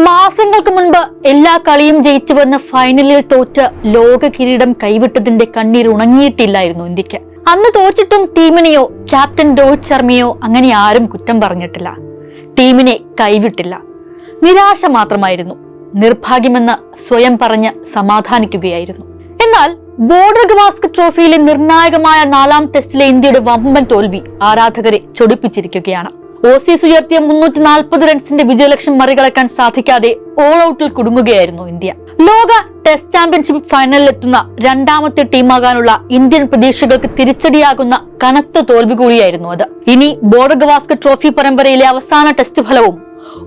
മാസങ്ങൾക്ക് മുൻപ് എല്ലാ കളിയും ജയിച്ചു വന്ന ഫൈനലിൽ തോറ്റ് ലോക കിരീടം കൈവിട്ടതിന്റെ കണ്ണീർ ഉണങ്ങിയിട്ടില്ലായിരുന്നു ഇന്ത്യക്ക്. അന്ന് തോറ്റിട്ടും ടീമിനെയോ ക്യാപ്റ്റൻ രോഹിത് ശർമ്മയോ അങ്ങനെ ആരും കുറ്റം പറഞ്ഞിട്ടില്ല. ടീമിനെ കൈവിട്ടില്ല, നിരാശ മാത്രമായിരുന്നു. നിർഭാഗ്യമെന്ന് സ്വയം പറഞ്ഞ് സമാധാനിക്കുകയായിരുന്നു. എന്നാൽ ബോർഡർ ഗവാസ്കർ ട്രോഫിയിലെ നിർണായകമായ 4ാം ടെസ്റ്റിലെ ഇന്ത്യയുടെ വമ്പൻ തോൽവി ആരാധകരെ ചൊടിപ്പിച്ചിരിക്കുകയാണ്. ഓസീസ് ഉയർത്തിയ 340 റൺസിന്റെ വിജയലക്ഷ്യം മറികടക്കാൻ സാധിക്കാതെ ഓൾ ഔട്ടിൽ കുടുങ്ങുകയായിരുന്നു ഇന്ത്യ. ലോക ടെസ്റ്റ് ചാമ്പ്യൻഷിപ്പ് ഫൈനലിലെത്തുന്ന 2ാമത്തെ ടീമാകാനുള്ള ഇന്ത്യൻ പ്രതീക്ഷകൾക്ക് തിരിച്ചടിയാകുന്ന കനത്ത തോൽവി കൂടിയായിരുന്നു അത്. ഇനി ബോർഡർ ഗവാസ്കർ ട്രോഫി പരമ്പരയിലെ അവസാന ടെസ്റ്റ് ഫലവും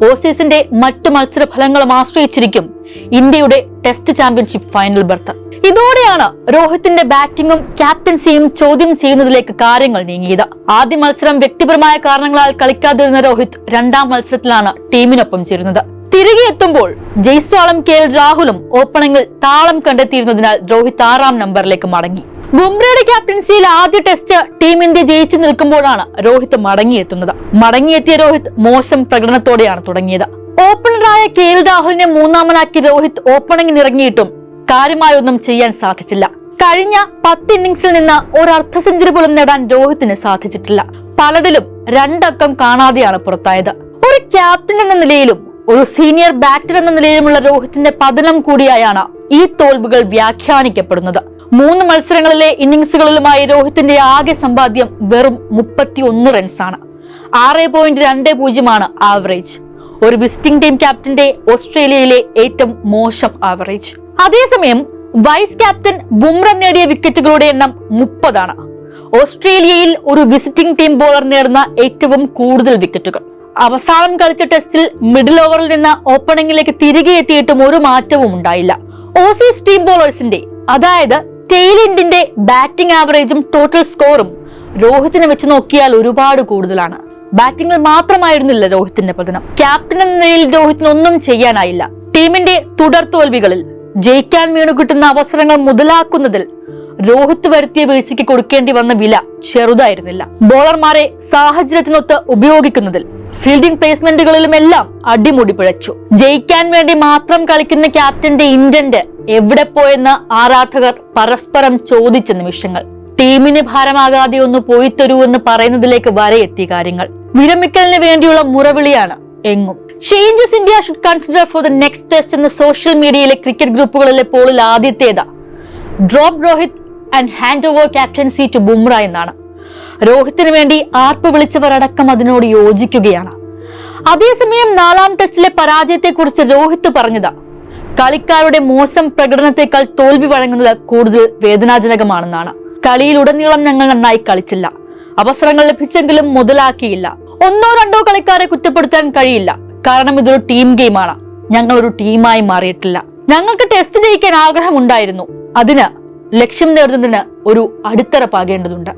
ഓസീസിന്റെ മറ്റു മത്സര ഫലങ്ങളും ആശ്രയിച്ചിരിക്കും ഇന്ത്യയുടെ ടെസ്റ്റ് ചാമ്പ്യൻഷിപ്പ് ഫൈനൽ ബർത്ത്. ഇതോടെയാണ് രോഹിത്തിന്റെ ബാറ്റിംഗും ക്യാപ്റ്റൻസിയും ചോദ്യം ചെയ്യുന്നതിലേക്ക് കാര്യങ്ങൾ നീങ്ങിയത്. ആദ്യ മത്സരം വ്യക്തിപരമായ കാരണങ്ങളാൽ കളിക്കാതിരുന്ന രോഹിത് 2ാം മത്സരത്തിലാണ് ടീമിനൊപ്പം ചേരുന്നത്. തിരികെ എത്തുമ്പോൾ ജയ്സ്വാളും KL രാഹുലും ഓപ്പണിംഗിൽ താളം കണ്ടെത്തിയിരുന്നതിനാൽ രോഹിത് 6ാം നമ്പറിലേക്ക് മടങ്ങി. ബുംറയുടെ ക്യാപ്റ്റൻസിയിൽ ആദ്യ ടെസ്റ്റ് ടീം ഇന്ത്യ ജയിച്ചു നിൽക്കുമ്പോഴാണ് രോഹിത് മടങ്ങിയെത്തുന്നത്. മടങ്ങിയെത്തിയ രോഹിത് മോശം പ്രകടനത്തോടെയാണ് തുടങ്ങിയത്. ഓപ്പണറായ KL രാഹുലിനെ 3ാമനാക്കി രോഹിത് ഓപ്പണിംഗിന് ഇറങ്ങിയിട്ടും കാര്യമായൊന്നും ചെയ്യാൻ സാധിച്ചില്ല. കഴിഞ്ഞ 10 ഇന്നിംഗ്സിൽ നിന്ന് ഒരു അർദ്ധ സെഞ്ചുറി പോലും നേടാൻ രോഹിത്തിന് സാധിച്ചിട്ടില്ല. പലതിലും 2 അക്കം കാണാതെയാണ് പുറത്തായത്. ഒരു ക്യാപ്റ്റൻ എന്ന നിലയിലും ഒരു സീനിയർ ബാറ്റർ എന്ന നിലയിലുമുള്ള രോഹിത്തിന്റെ പതനം കൂടിയായാണ് ഈ തോൽവികൾ വ്യാഖ്യാനിക്കപ്പെടുന്നത്. 3 മത്സരങ്ങളിലെ ഇന്നിംഗ്സുകളിലുമായി രോഹിത്തിന്റെ ആകെ സമ്പാദ്യം വെറും 31 റൺസാണ്. 6.20 ആവറേജ്. ഒരു വിസിറ്റിംഗ് ടീം ക്യാപ്റ്റന്റെ ഓസ്ട്രേലിയയിലെ ഏറ്റവും മോശം ആവറേജ്. അതേസമയം വൈസ് ക്യാപ്റ്റൻ ബുംറ നേടിയ വിക്കറ്റുകളുടെ എണ്ണം 30 ആണ്. ഓസ്ട്രേലിയയിൽ ഒരു വിസിറ്റിംഗ് ടീം ബോളർ നേടുന്ന ഏറ്റവും കൂടുതൽ വിക്കറ്റുകൾ. അവസാനം കളിച്ച ടെസ്റ്റിൽ മിഡിൽ ഓവറിൽ നിന്ന് ഓപ്പണിംഗിലേക്ക് തിരികെ എത്തിയിട്ടും ഒരു മാറ്റവും ഉണ്ടായില്ല. ഓസീസ് ടീം ബോളേഴ്സിന്റെ, അതായത് ടെയിൽ എൻഡിന്റെ ബാറ്റിംഗ് ആവറേജും ടോട്ടൽ സ്കോറും രോഹിത്തിനെ വെച്ച് നോക്കിയാൽ ഒരുപാട് കൂടുതലാണ്. ബാറ്റിംഗിൽ മാത്രമായിരുന്നില്ല രോഹിത്തിന്റെ പതനം. ക്യാപ്റ്റൻ എന്ന നിലയിൽ രോഹിത്തിന് ഒന്നും ചെയ്യാനായില്ല. ടീമിന്റെ തുടർ തോൽവികളിൽ ജയിക്കാൻ വീണു കിട്ടുന്ന അവസരങ്ങൾ മുതലാക്കുന്നതിൽ രോഹിത് വരുത്തിയ വീഴ്ചയ്ക്ക് കൊടുക്കേണ്ടി വന്ന വില ചെറുതായിരുന്നില്ല. ബോളർമാരെ സാഹചര്യത്തിനൊത്ത് ഉപയോഗിക്കുന്നതിൽ, ഫീൽഡിംഗ് പ്ലേസ്മെന്റുകളിലുമെല്ലാം അടിമുടി പിഴച്ചു. ജയിക്കാൻ വേണ്ടി മാത്രം കളിക്കുന്ന ക്യാപ്റ്റന്റെ ഇന്റന്റ് എവിടെ പോയെന്ന് ആരാധകർ പരസ്പരം ചോദിച്ച നിമിഷങ്ങൾ. ടീമിന് ഭാരമാകാതെ ഒന്ന് പോയി തരൂ എന്ന് പറയുന്നതിലേക്ക് വരെ എത്തിയ കാര്യങ്ങൾ. വിരമിക്കലിന് വേണ്ടിയുള്ള മുറവിളിയാണ് എങ്ങും. Changes India should consider for the next test എന്ന സോഷ്യൽ മീഡിയയിലെ ക്രിക്കറ്റ് ഗ്രൂപ്പുകളിലെ പോളിൽ ആദ്യത്തേത് drop Rohit and hand over captaincy to Bumrah എന്നാണ്. രോഹിത്തിന് വേണ്ടി ആർപ്പ് വിളിച്ചവർ അടക്കം അതിനോട് യോജിക്കുകയാണ്. അതേസമയം 4ാം ടെസ്റ്റിലെ പരാജയത്തെക്കുറിച്ച് രോഹിത് പറഞ്ഞത് കളിക്കാരുടെ മോശം പ്രകടനത്തെക്കാൾ തോൽവി വഴങ്ങുന്നത് കൂടുതൽ വേദനാജനകമാണെന്നാണ്. കളിയിലുടനീളം ഞങ്ങൾ നന്നായി കളിച്ചില്ല, അവസരങ്ങൾ ലഭിച്ചെങ്കിലും മുതലാക്കിയില്ല. 1-2 കളിക്കാരെ കുറ്റപ്പെടുത്താൻ കഴിയില്ല, കാരണം ഇതൊരു ടീം ഗെയിമാണ്. ഞങ്ങൾ ഒരു ടീമായി മാറിയിട്ടില്ല. ഞങ്ങൾക്ക് ടെസ്റ്റ് ജയിക്കാൻ ആഗ്രഹമുണ്ടായിരുന്നു, അതിന് ലക്ഷ്യം നേടുന്നതിന് ഒരു അടിത്തറ പാകേണ്ടതുണ്ട്.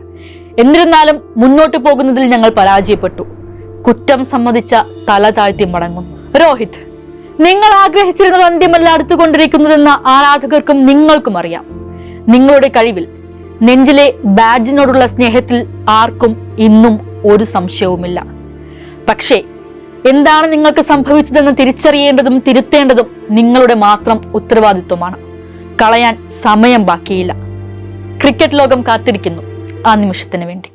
എന്നിരുന്നാലും മുന്നോട്ട് പോകുന്നതിൽ ഞങ്ങൾ പരാജയപ്പെട്ടു. കുറ്റം സമ്മതിച്ച തല താഴ്ത്തി മടങ്ങും. രോഹിത്, നിങ്ങൾ ആഗ്രഹിച്ചിരുന്നത് അന്ത്യമല്ല അടുത്തുകൊണ്ടിരിക്കുന്നതെന്ന് ആരാധകർക്കും നിങ്ങൾക്കും അറിയാം. നിങ്ങളുടെ കഴിവിൽ, നെഞ്ചിലെ ബാഡ്ജിനോടുള്ള സ്നേഹത്തിൽ ആർക്കും ഇന്നും ഒരു സംശയവുമില്ല. പക്ഷേ എന്താണ് നിങ്ങൾക്ക് സംഭവിച്ചതെന്ന് തിരിച്ചറിയേണ്ടതും തിരുത്തേണ്ടതും നിങ്ങളുടെ മാത്രം ഉത്തരവാദിത്വമാണ്. കളയാൻ സമയം ബാക്കിയില്ല. ക്രിക്കറ്റ് ലോകം കാത്തിരിക്കുന്നു ആ നിമിഷത്തിന് വേണ്ടി.